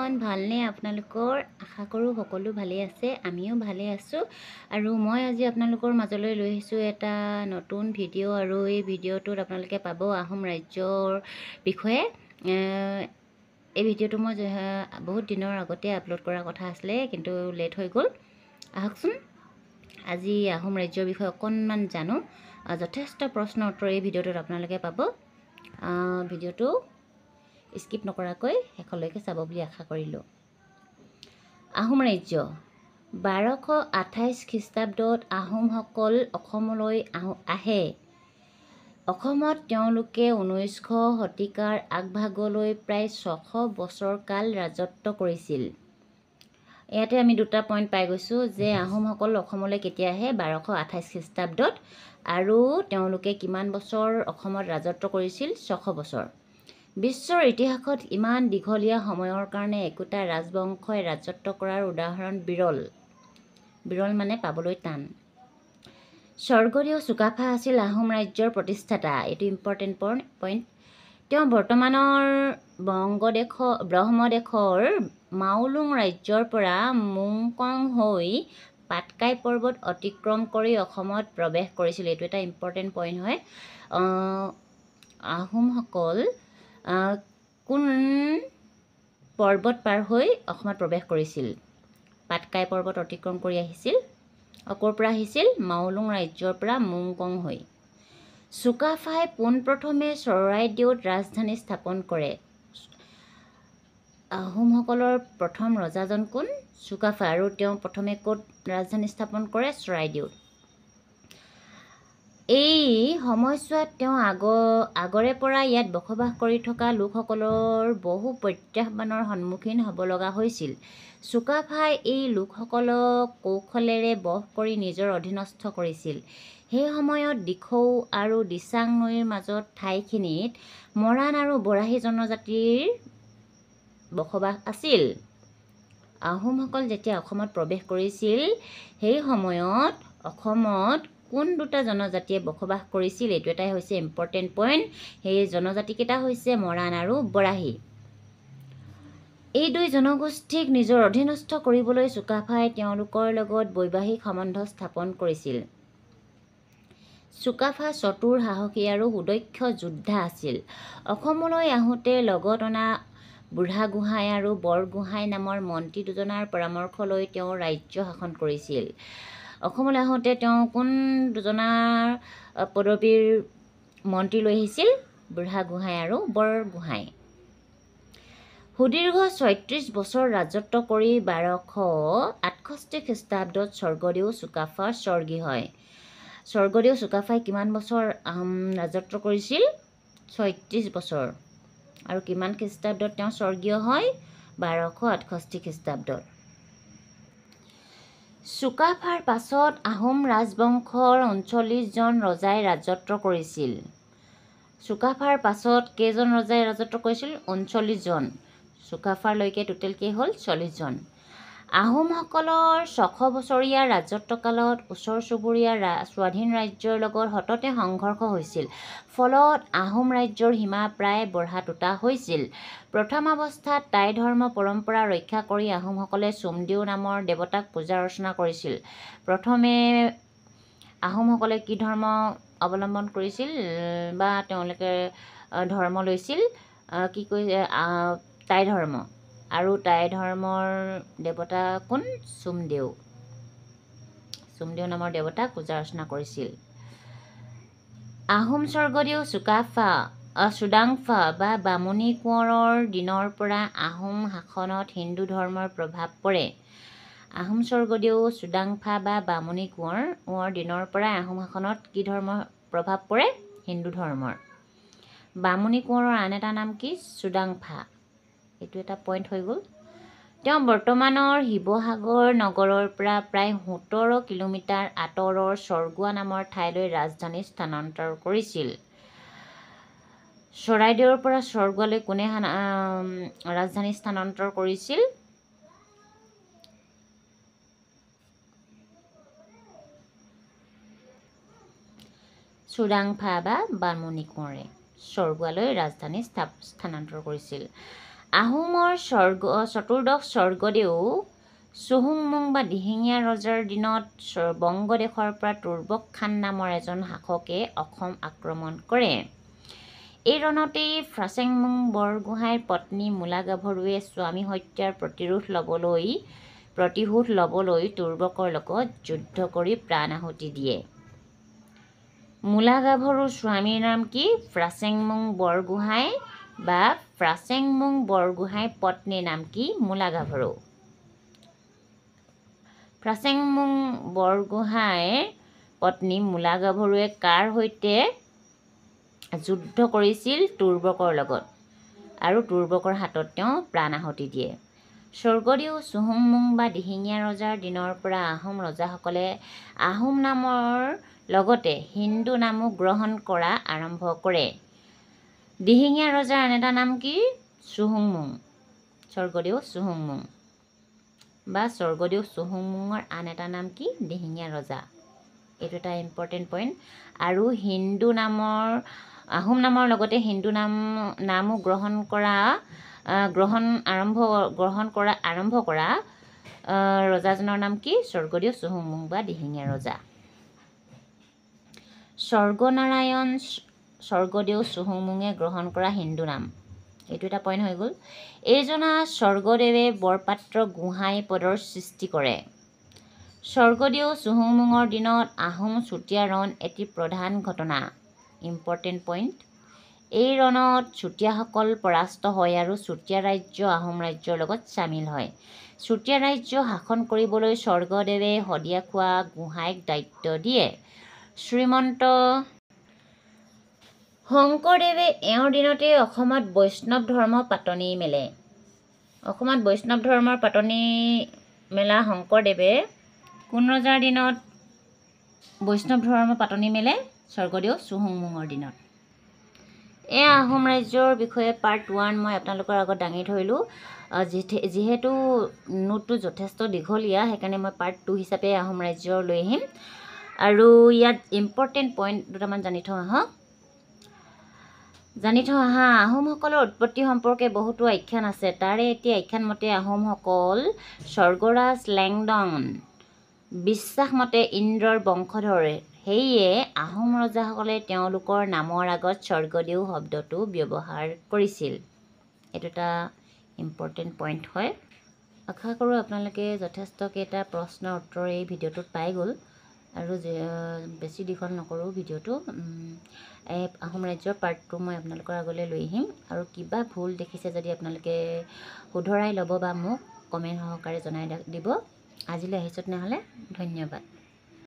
Everyone ভালনে আপোনালোকৰ আশা কৰোঁ সকলো ভালে আছে আমিও ভালে আছোঁ আৰু মই আজি আপোনালোকৰ মাজলৈ লৈ আহিছোঁ এটা নতুন ভিডিঅ' আৰু এই ভিডিঅ'টোত আপোনালোকে পাব আহোম ৰাজ্যৰ বিষয়ে এই ভিডিঅ'টো মই বহুত দিনৰ আগতে আপলোড কৰাৰ কথা আছিলে কিন্তু লেট হৈ গ'ল আহকচোন আজি আহোম ৰাজ্যৰ বিষয়ে অকণমান জানো যথেষ্ট প্ৰশ্ন উত্তৰ এই ভিডিঅ'টোত আপোনালোকে পাব ভিডিঅ'টো স্কিপ নকৰাকৈ শেষলৈকে চাব বুলি আশা কৰিলোঁ আহোম ৰাজ্য 1228 খ্ৰীষ্টাব্দত আহোমসকল অসমলৈ আহে অসমত তেওঁলোকে 1900 শতিকাৰ আগভাগলৈ প্ৰায় 600 বছৰ কাল ৰাজত্ব কৰিছিল ইয়াতে আমি দুটা পইণ্ট পাই গৈছোঁ যে আহোমসকল অসমলৈ কেতিয়া আহে 1228 খ্ৰীষ্টাব্দত আৰু তেওঁলোকে কিমান বছৰ অসমত ৰাজত্ব কৰিছিল 600 বছৰ বিশ্বৰ ইতিহাসত ইমান দীঘলীয়া সময়ৰ কাৰণে একোটা ৰাজবংশই ৰাজত্ব কৰাৰ উদাহৰণ বিৰল মানে পাবলৈ টান স্বৰ্গদেউ চুকাফা আছিল আহোম ৰাজ্যৰ প্ৰতিষ্ঠাতা এইটো ইম্পৰ্টেণ্ট পইণ্ট তেওঁ বৰ্তমানৰ ব্ৰহ্মদেশৰ মাওলুং ৰাজ্যৰ পৰা মুংকং হৈ পাটকাই পৰ্বত অতিক্ৰম কৰি অসমত প্ৰৱেশ কৰিছিল এইটো এটা ইম্পৰ্টেণ্ট পইণ্ট হয় আহোমসকল কোন পৰ্বত পাৰ হৈ অসমত প্ৰৱেশ কৰিছিল পাটকাই পৰ্বত অতিক্ৰম কৰি আহিছিল ক'ৰ পৰা আহিছিল মাওলুং ৰাজ্যৰ পৰা মুংকং হৈ চুকাফাই পোনপ্ৰথমে চৰাইদেউত ৰাজধানী স্থাপন কৰে আহোমসকলৰ প্ৰথম ৰজাজন কোন চুকাফা আৰু তেওঁ প্ৰথমে ক'ত ৰাজধানী স্থাপন কৰে চৰাইদেউত এই সময়ছোৱাত তেওঁ আগৰে পৰা ইয়াত বসবাস কৰি থকা লোকসকলৰ বহু প্ৰত্যাহ্বানৰ সন্মুখীন হ'ব লগা হৈছিল চুকাফাই এই লোকসকলক কৌশলেৰে বশ কৰি নিজৰ অধীনস্থ কৰিছিল সেই সময়ত দিখৌ আৰু দিচাং নৈৰ মাজত ঠাইখিনিত মৰাণ আৰু বৰাহী জনজাতিৰ বসবাস আছিল আহোমসকল যেতিয়া অসমত প্ৰৱেশ কৰিছিল সেই সময়ত অসমত কোন দুটা জনজাতিয়ে বসবাস কৰিছিল এইটো এটাই হৈছে ইম্পৰ্টেণ্ট পইণ্ট সেই জনজাতিকেইটা হৈছে মৰাণ আৰু বৰাহী এই দুই জনগোষ্ঠীক নিজৰ অধীনস্থ কৰিবলৈ চুকাফাই তেওঁলোকৰ লগত বৈবাহিক সম্বন্ধ স্থাপন কৰিছিল চুকাফা চতুৰ সাহসী আৰু সুদক্ষ যোদ্ধা আছিল অসমলৈ আহোঁতে লগত অনা বুঢ়াগোহাঁই আৰু বৰগোহাঁই নামৰ মন্ত্ৰী দুজনাৰ পৰামৰ্শ লৈ তেওঁ ৰাজ্য শাসন কৰিছিল অসমলৈ আহোঁতে তেওঁ কোন দুজনাৰ পদবীৰ মন্ত্ৰী লৈ আহিছিল বুঢ়াগোহাঁই আৰু বৰগোহাঁই সুদীৰ্ঘ 36 বছৰ ৰাজত্ব কৰি 1268 খ্ৰীষ্টাব্দত স্বৰ্গদেউ চুকাফা স্বৰ্গী হয় স্বৰ্গদেউ চুকাফাই কিমান বছৰ ৰাজত্ব কৰিছিল 36 বছৰ আৰু কিমান খ্ৰীষ্টাব্দত তেওঁ স্বৰ্গীয় হয় 1268 খ্ৰীষ্টাব্দত চুকাফাৰ পাছত আহোম ৰাজবংশৰ 39 জন ৰজাই ৰাজত্ব কৰিছিল চুকাফাৰ পাছত কেইজন ৰজাই ৰাজত্ব কৰিছিল 39 জন চুকাফাৰলৈকে টোটেল কেই হ'ল 40 জন আহোমসকলৰ 600 বছৰীয়া ৰাজত্বকালত ওচৰ চুবুৰীয়া স্বাধীন ৰাজ্যৰ লগত সততে সংঘৰ্ষ হৈছিল ফলত আহোম ৰাজ্যৰ সীমা প্ৰায় বঢ়া-টুটা হৈছিল প্ৰথম অৱস্থাত টাই ধৰ্ম পৰম্পৰা ৰক্ষা কৰি আহোমসকলে চুমদেউ নামৰ দেৱতাক পূজা অৰ্চনা কৰিছিল প্ৰথমে আহোমসকলে কি ধৰ্ম অৱলম্বন কৰিছিল বা তেওঁলোকে ধৰ্ম লৈছিল কি কৈছে টাই ধৰ্ম আৰু টাই ধৰ্মৰ দেৱতা কোন চুমদেউ নামৰ দেৱতাক পূজা অৰ্চনা কৰিছিল আহোম স্বৰ্গদেউ চুডাংফা বা বামুণী কোঁৱৰৰ দিনৰ পৰা আহোম শাসনত হিন্দু ধৰ্মৰ প্ৰভাৱ পৰে আহোম স্বৰ্গদেউ চুডাংফা বা বামুণী কোঁৱৰৰ দিনৰ পৰা আহোম শাসনত কি ধৰ্মৰ প্ৰভাৱ পৰে হিন্দু ধৰ্মৰ বামুণী কোঁৱৰৰ আন এটা নাম কি চুডাংফা এইটো এটা পইণ্ট হৈ গ'ল তেওঁ বৰ্তমানৰ শিৱসাগৰ নগৰৰ পৰা প্ৰায় 17 কিলোমিটাৰ আঁতৰৰ চৰগুৱা নামৰ ঠাইলৈ ৰাজধানী স্থানান্তৰ কৰিছিল চৰাইদেউৰ পৰা চৰগুৱালৈ কোনে ৰাজধানী স্থানান্তৰ কৰিছিল চুডাংফা বা বামুণী কোঁৱৰে চৰগুৱালৈ ৰাজধানী স্থানান্তৰ কৰিছিল আহোমৰ চতুৰ্দশ স্বৰ্গদেউ চুহুংমুং বা দিহিঙীয়া ৰজাৰ দিনত বংগদেশৰ পৰা তুৰ্বক খান নামৰ এজন শাসকে অসম আক্ৰমণ কৰে। এই ৰণতেই ফ্ৰাছেংমুং বৰগোহাঁইৰ পত্নী মূলা গাভৰুৱে স্বামী হত্যাৰ প্ৰতিশোধ ল'বলৈ তুৰ্বকৰ লগত যুদ্ধ কৰি প্ৰাণ আহুতি দিয়ে। মূলা গাভৰুৰ স্বামীৰ নাম কি? ফ্ৰাছেংমুং বৰগোহাঁই বা ফ্ৰাছেংমুং বৰগোহাঁইৰ পত্নীৰ নাম কি? মূলা গাভৰু। ফ্ৰাছেংমুং বৰগোহাঁইৰ পত্নী মূলা গাভৰুৱে কাৰ সৈতে যুদ্ধ কৰিছিল? তুৰ্বকৰ লগত, আৰু তুৰ্বকৰ হাতত তেওঁ প্ৰাণ আহুতি দিয়ে। স্বৰ্গদেউ চুহুংমুং বা দিহিঙীয়া ৰজাৰ দিনৰ পৰা আহোম ৰজাসকলে আহোম নামৰ লগতে হিন্দু নামো গ্ৰহণ কৰা আৰম্ভ কৰে। দিহিঙীয়া ৰজাৰ আন এটা নাম কি? চুহুংমুং। স্বৰ্গদেউ চুহুংমুং বা স্বৰ্গদেউ চুহুংমুঙৰ আন এটা নাম কি? দিহিঙীয়া ৰজা। এইটো এটা ইম্পৰ্টেণ্ট পইণ্ট। আৰু আহোম নামৰ লগতে হিন্দু নামো গ্ৰহণ কৰা আৰম্ভ কৰা ৰজাজনৰ নাম কি? স্বৰ্গদেউ চুহুংমুং বা দিহিঙীয়া ৰজা। স্বৰ্গনাৰায়ণ স্বৰ্গদেউ চুহুংমুঙে গ্ৰহণ কৰা হিন্দু নাম। এইটো এটা পইণ্ট হৈ গ'ল। এইজনা স্বৰ্গদেৱে বৰপাত্ৰ গোহাঁই পদৰ সৃষ্টি কৰে। স্বৰ্গদেউ চুহুংমুঙৰ দিনত আহোম চুতীয়া ৰণ এটি প্ৰধান ঘটনা। Important point. এই ৰণত চুতীয়াসকল পৰাস্ত হয় আৰু চুতীয়া ৰাজ্য আহোম ৰাজ্যৰ লগত চামিল হয়। চুতীয়া ৰাজ্য শাসন কৰিবলৈ স্বৰ্গদেৱে শদিয়াখোৱা গোহাঁইক দায়িত্ব দিয়ে। শ্ৰীমন্ত শংকৰদেৱে এওঁৰ দিনতে অসমত বৈষ্ণৱ ধৰ্ম পাতনি মেলে। অসমত বৈষ্ণৱ ধৰ্মৰ পাতনি মেলা শংকৰদেৱে কোন ৰজাৰ দিনত বৈষ্ণৱ ধৰ্ম পাতনি মেলে? স্বৰ্গদেউ চুহুংমুঙৰ দিনত। এয়া আহোম ৰাজ্যৰ বিষয়ে পাৰ্ট 1 মই আপোনালোকৰ আগত দাঙি ধৰিলোঁ। যিহেতু নোটটো যথেষ্ট দীঘলীয়া, সেইকাৰণে মই পাৰ্ট 2 হিচাপে আহোম ৰাজ্যৰ লৈ আহিম। আৰু ইয়াত ইম্পৰ্টেণ্ট পইণ্ট দুটামান জানি থওঁ আহা। আহোমসকলৰ উৎপত্তি সম্পৰ্কে বহুতো আখ্যান আছে। তাৰে এটি আখ্যান মতে আহোমসকল স্বৰ্গৰাজ লেংডন বিশ্বাস মতে ইন্দ্ৰৰ বংশধৰ। সেয়ে আহোম ৰজাসকলে তেওঁলোকৰ নামৰ আগত স্বৰ্গদেউ শব্দটো ব্যৱহাৰ কৰিছিল। এইটো এটা ইম্পৰ্টেণ্ট পইণ্ট হয়। আশা কৰোঁ আপোনালোকে যথেষ্টকেইটা প্ৰশ্নৰ উত্তৰ এই ভিডিঅ'টোত পাই গ'ল। আৰু বেছি দীঘল নকৰোঁ ভিডিঅ'টো। এই আহোম ৰাজ্যৰ পাৰ্ট 2 মই আপোনালোকৰ আগলৈ লৈ আহিম। আৰু কিবা ভুল দেখিছে যদি আপোনালোকে শুধৰাই ল'ব বা মোক কমেণ্ট সহকাৰে জনাই দিব। আজিলৈ আহিছোঁ তেনেহ'লে, ধন্যবাদ।